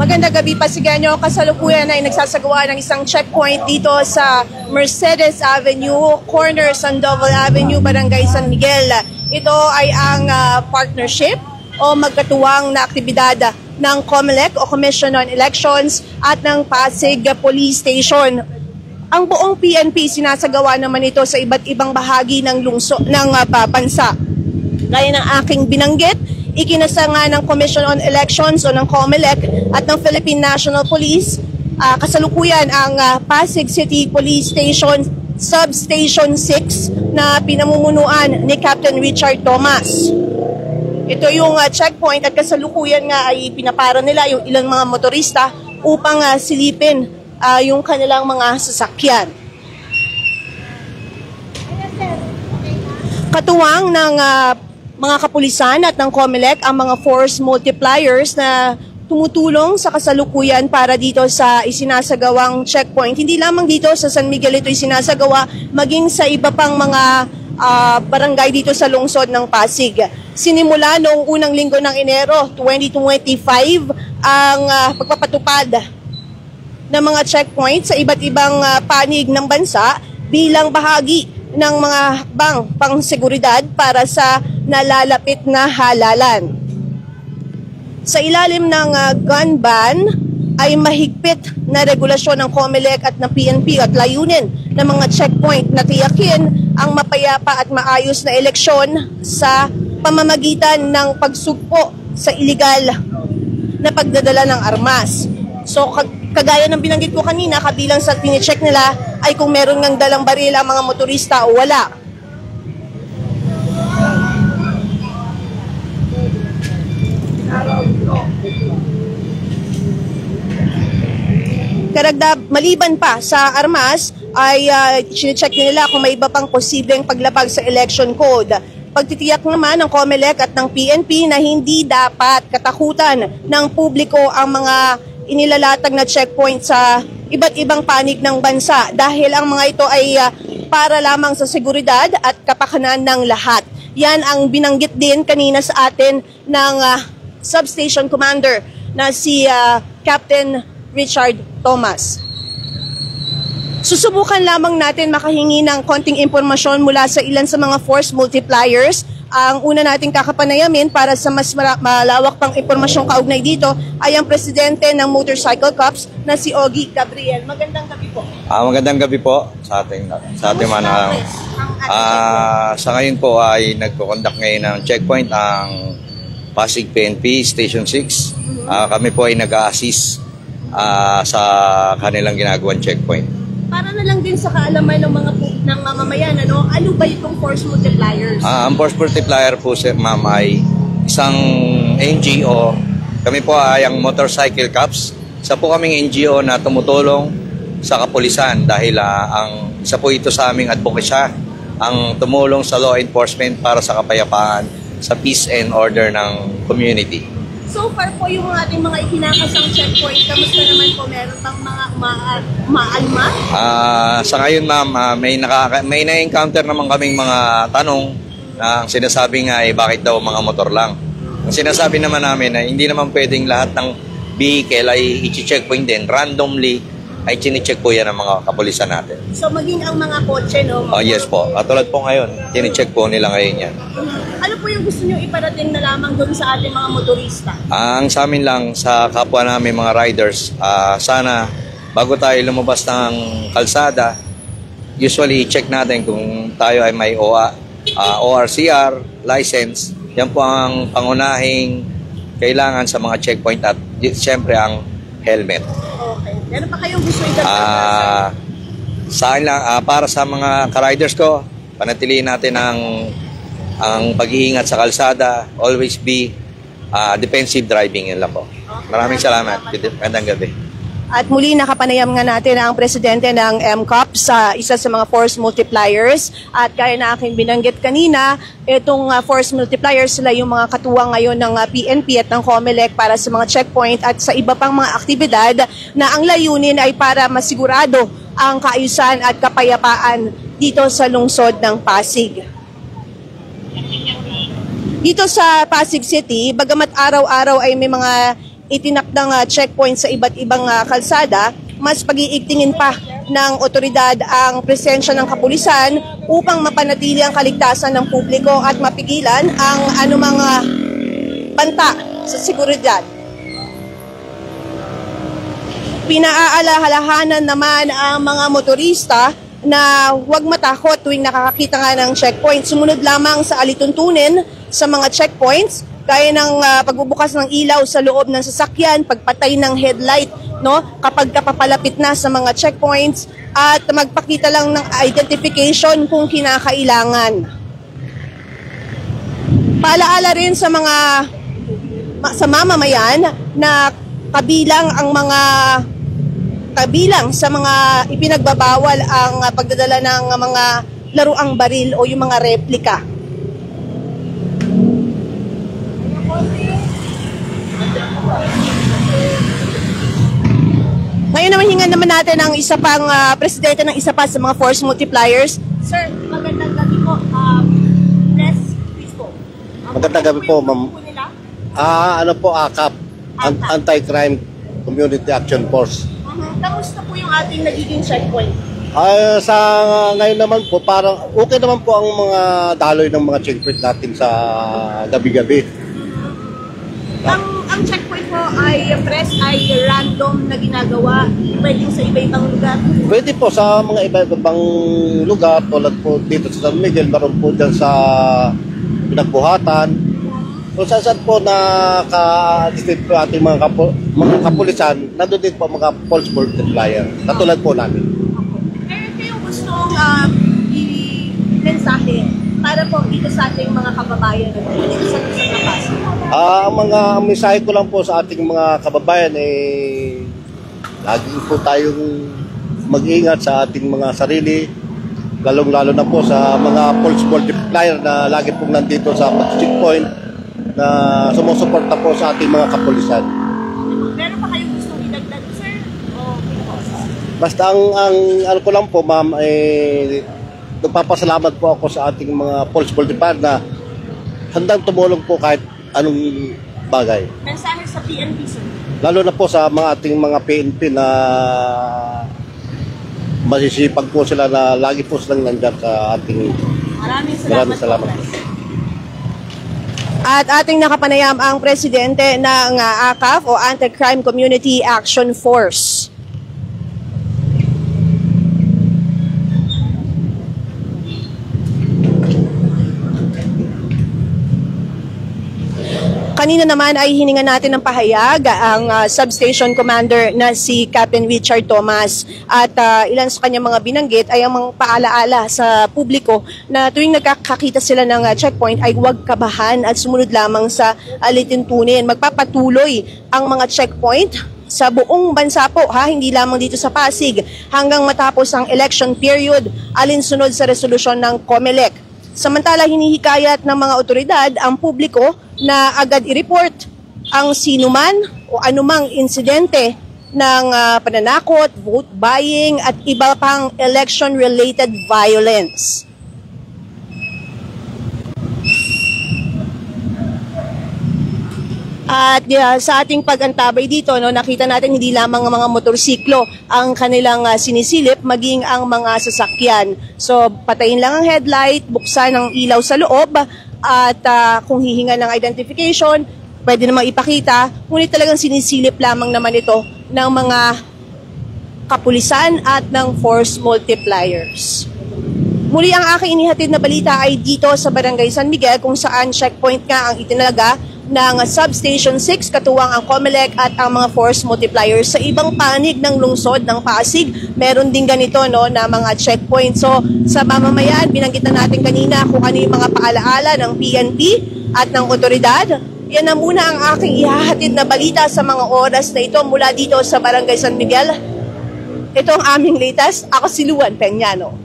Magandang gabi, Pasigenyo. Kasalukuyan ay nagsasagawa ng isang checkpoint dito sa Mercedes Avenue, corner Sandoval Avenue, Barangay San Miguel. Ito ay ang partnership o magkatuwang na aktibidad ng COMELEC o Commission on Elections at ng Pasig Police Station. Ang buong PNP sinasagawa naman ito sa iba't ibang bahagi ng bansa. Gaya ng aking binanggit, ikinasa nga ng Commission on Elections o ng COMELEC at ng Philippine National Police kasalukuyan ang Pasig City Police Station Substation 6 na pinamumunuan ni Captain Richard Tomas. Ito yung checkpoint at kasalukuyan nga ay pinapara nila yung ilang mga motorista upang silipin yung kanilang mga sasakyan. Katuwang ng mga kapulisan at ng COMELEC ang mga force multipliers na tumutulong sa kasalukuyan para dito sa isinasagawang checkpoint. Hindi lamang dito sa San Miguel ito isinasagawa, maging sa iba pang mga barangay dito sa lungsod ng Pasig. Sinimula noong unang linggo ng Enero 2025 ang pagpapatupad ng mga checkpoint sa iba't ibang panig ng bansa bilang bahagi ng mga hakbang pangseguridad para sa nalalapit na halalan. Sa ilalim ng gun ban ay mahigpit na regulasyon ng COMELEC at ng PNP at layunin ng mga checkpoint na tiyakin ang mapayapa at maayos na eleksyon sa pamamagitan ng pagsugpo sa iligal na pagdadala ng armas. So kagaya ng binanggit ko kanina, kabilang sa tine-check nila ay kung meron ngang dalang baril ang mga motorista o wala. Karagdag, maliban pa sa armas, ay sine-check nila kung may iba pang posibleng paglabag sa election code. Pagtitiyak naman ng COMELEC at ng PNP na hindi dapat katakutan ng publiko ang mga inilalatag na checkpoint sa iba't ibang panig ng bansa dahil ang mga ito ay para lamang sa seguridad at kapakanan ng lahat. Yan ang binanggit din kanina sa atin ng substation commander na si Captain Richard Tomas. Susubukan lamang natin makahingi ng konting impormasyon mula sa ilan sa mga force multipliers. Ang una nating kakapanayamin para sa mas malawak pang impormasyong kaugnay dito ay ang presidente ng Motorcycle Cops na si Ogie Gabriel. Magandang gabi po. Magandang gabi po sa ating manang. Sa ngayon po ay nagko-conduct ngayon ng checkpoint ang Pasig PNP Station 6. Kami po ay nag-a-assist sa kanilang ginagawang checkpoint. Para na lang din sa kaalaman ng mga mamamayan, ano ba itong force multipliers? Ang force multiplier po, ma'am, ay isang NGO. Kami po ay ang Motorcycle Cops. Isa po kaming NGO na tumutulong sa kapulisan dahil ang isa po ito sa aming advokasya, ang tumulong sa law enforcement para sa kapayapaan, sa peace and order ng community. So far po yung ating mga ikinakasang checkpoint, kamusta naman po? Meron pang mga maalma? Sa ngayon, ma'am, may na-encounter naman kaming mga tanong na ang sinasabi nga ay bakit daw mga motor lang. Ang sinasabi naman namin ay hindi naman pwedeng lahat ng vehicle ay i-checkpoint din. Randomly ay chine-check po yan ng mga kapulisan natin. So maging ang mga kotse, no? Yes po. Katulad po ngayon, chine-check po nila ngayon yan. Ano po yung gusto nyo iparating na lamang doon sa ating mga motorista? Ang sa amin lang, sa kapwa namin mga riders, sana bago tayo lumabas ng kalsada, usually check natin kung tayo ay may ORCR license. Yan po ang pangunahing kailangan sa mga checkpoint at siyempre ang helmet. Okay. Meron pa kayong gusto idagdag? Sa akin lang, para sa mga ka-riders ko, panatilihin natin ang pag-iingat sa kalsada, always be defensive driving, yun lang po. Okay. Maraming salamat. Magandang gabi. At muli nakapanayam nga natin ang presidente ng MCOP sa isa sa mga force multipliers. At kaya na aking binanggit kanina, itong force multipliers sila yung mga katuwang ngayon ng PNP at ng COMELEC para sa mga checkpoint at sa iba pang mga aktibidad na ang layunin ay para masigurado ang kaayusan at kapayapaan dito sa lungsod ng Pasig. Dito sa Pasig City, bagamat araw-araw ay may mga itinakdang checkpoint sa iba't ibang kalsada, mas pag-iigtingin pa ng otoridad ang presensya ng kapulisan upang mapanatili ang kaligtasan ng publiko at mapigilan ang anumang banta sa seguridad. Pinaaalalahanan naman ang mga motorista na huwag matakot tuwing nakakakita nga ng checkpoint. Sumunod lamang sa alituntunin sa mga checkpoints, gaya ng pagbubukas ng ilaw sa loob ng sasakyan, pagpatay ng headlight, no, kapag kapapalapit na sa mga checkpoints, at magpakita lang ng identification kung kinakailangan. Paalaala rin sa mamamayan na kabilang sa mga ipinagbabawal ang pagdadala ng mga laruang baril o yung mga replika. Ngayon naman hingan naman natin ang isa pang presidente ng isa pa sa mga force multipliers. Sir, magandang gabi po. Press, please po. Magandang gabi po, ma'am. AKAP, Anti-Crime Community Action Force. Kamusta po yung ating nagiging checkpoint? Sa ngayon naman po, parang okay naman po ang mga daloy ng mga checkpoint natin sa gabi-gabi. Ang checkpoint po ay random na ginagawa, pwedeng sa iba-ibang lugar? Pwede po sa mga iba-ibang lugar, tulad po dito sa San Miguel, meron po dyan sa Pinagbuhatan. Kung saan po naka-distribute po ating mga kapulisan, nandun din po mga false multiplier, katulad po namin. Meron kayong gustong i-mensahe para po dito sa ating mga kababayan dito sa Pasig? Ang mga mensahe ko lang po sa ating mga kababayan lagi po tayong mag-ingat sa ating mga sarili, lalong-lalo na po sa mga false multiplier na lagi pong nandito sa checkpoint na sumusuporta po sa ating mga kapulisan. Meron pa kayong gustong idagdag, sir? O Basta ang ano ko lang po, ma'am, nagpapasalamat po ako sa ating mga false multiplier na handang tumulong po kahit anong bagay. mensahe sa PNP, sir? Lalo na po sa mga ating mga PNP na masisipag po sila na lagi po silang nandyan sa ating... Maraming salamat. At ating nakapanayam ang presidente ng ACAF o Anti-Crime Community Action Force. Kanina naman ay hiningan natin ng pahayag ang substation commander na si Captain Richard Thomas, at ilan sa kanyang mga binanggit ay ang mga paalaala sa publiko na tuwing nagkakakita sila ng checkpoint ay huwag kabahan at sumunod lamang sa alituntunin. Magpapatuloy ang mga checkpoint sa buong bansa po, hindi lamang dito sa Pasig, hanggang matapos ang election period alinsunod sa resolusyon ng COMELEC. Samantala, hinihikayat ng mga otoridad ang publiko na agad i-report ang sinuman o anumang insidente ng pananakot, vote buying at iba pang election-related violence. At sa ating pag-antabay dito, nakita natin hindi lamang ang mga motorsiklo ang kanilang sinisilip, maging ang mga sasakyan. So patayin lang ang headlight, buksan ang ilaw sa loob, at kung hihinga ng identification, pwede namang ipakita, ngunit talagang sinisilip lamang naman ito ng mga kapulisan at ng force multipliers. Muli, ang aking inihatid na balita ay dito sa Barangay San Miguel, kung saan checkpoint nga ang itinalaga ng Substation 6, katuwang ang COMELEC at ang mga force multipliers. Sa ibang panig ng lungsod ng Pasig, meron din ganito na mga checkpoint. So sa mamamayan, binanggit na natin kanina kung ano yung mga paalaala ng PNP at ng otoridad. Yan na muna ang aking ihahatid na balita sa mga oras na ito mula dito sa Barangay San Miguel. Ito ang aming latest. Ako si Luan Peñano.